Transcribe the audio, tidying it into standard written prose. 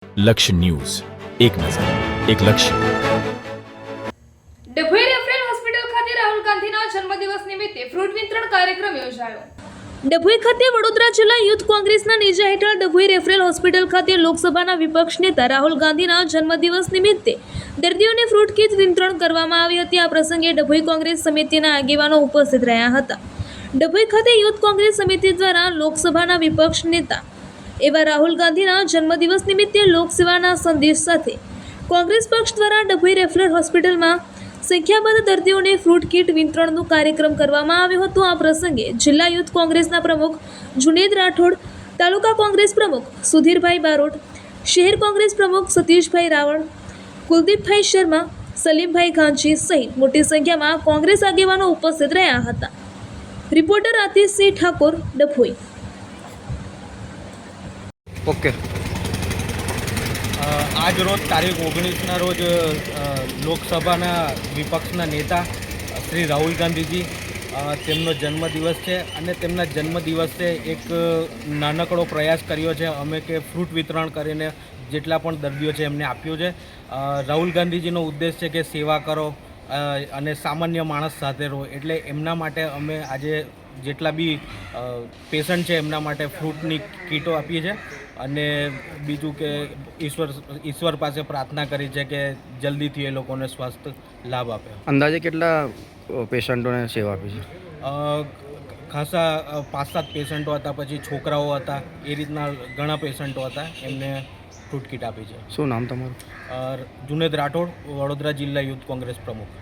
લક્ષ્ય ન્યૂઝ, એક નજર, એક લક્ષ્ય. ડભોઈ રેફરલ હોસ્પિટલ ખાતે રાહુલ ગાંધીના જન્મદિવસ નિમિત્તે ફ્રૂટ વિતરણ કાર્યક્રમ યોજાયો. ડભોઈ ખાતે વડોદરા જિલ્લા યુથ કોંગ્રેસના નેજા હેઠળ ડભોઈ રેફરલ હોસ્પિટલ ખાતે લોકસભાના વિપક્ષ નેતા રાહુલ ગાંધીના જન્મદિવસ નિમિત્તે દર્દીઓને ફ્રૂટ કીટ વિતરણ કરવામાં આવી હતી. આ પ્રસંગે ડભોઈ કોંગ્રેસ સમિતિના આગેવાનો ઉપસ્થિત રહ્યા હતા. ડભોઈ ખાતે યુથ કોંગ્રેસ સમિતિ દ્વારા લોકસભાના વિપક્ષ નેતા એવા રાહુલ ગાંધીના જન્મદિવસ નિમિત્તે લોકસેવાના સંદેશ સાથે કોંગ્રેસ પક્ષ દ્વારા ડભોઈ રેફરલ હોસ્પિટલમાં સંખ્યાબંધ દર્દીઓને ફ્રૂટ કીટ વિતરણનો કાર્યક્રમ કરવામાં આવ્યો હતો. આ પ્રસંગે જિલ્લા યુથ કોંગ્રેસના પ્રમુખ જુનેદ રાઠોડ, તાલુકા કોંગ્રેસ પ્રમુખ સુધીરભાઈ બારોટ, શહેર કોંગ્રેસ પ્રમુખ સતીશભાઈ રાવળ, કુલદીપભાઈ શર્મા, સલીમભાઈ ગાંચી સહિત મોટી સંખ્યામાં કોંગ્રેસ આગેવાનો ઉપસ્થિત રહ્યા હતા. રિપોર્ટર આતિશસિંહ ઠાકોર, ડભોઈ. ઓકે. આજ રોજ તારીખ 19ના રોજ લોકસભાના વિપક્ષના નેતા શ્રી રાહુલ ગાંધીજી તેમનો જન્મદિવસ છે અને તેમના જન્મદિવસે એક નાનકડો પ્રયાસ કર્યો છે અમે કે ફ્રૂટ વિતરણ કરીને જેટલા પણ દર્દીઓ છે એમને આપ્યું છે. રાહુલ ગાંધીજીનો ઉદ્દેશ છે કે સેવા કરો અને સામાન્ય માણસ સાથે રહો, એટલે એમના માટે અમે આજે જેટલા બી પેશન્ટ છે એમના માટે ફ્રૂટની કીટો આપીએ છીએ અને બીજું કે ઈશ્વર પાસે પ્રાર્થના કરી છે કે જલ્દીથી એ લોકોને સ્વાસ્થ્ય લાભ આપે. અંદાજે કેટલા પેશન્ટોને સેવા આપી છે? ખાસા 5-7 પેશન્ટો હતા, પછી છોકરાઓ હતા, એ રીતના ઘણા પેશન્ટો હતા, એમને ફ્રૂટ કીટ આપી છે. શું નામ તમારું? જુનેદ રાઠોડ, વડોદરા જિલ્લા યુથ કોંગ્રેસ પ્રમુખ.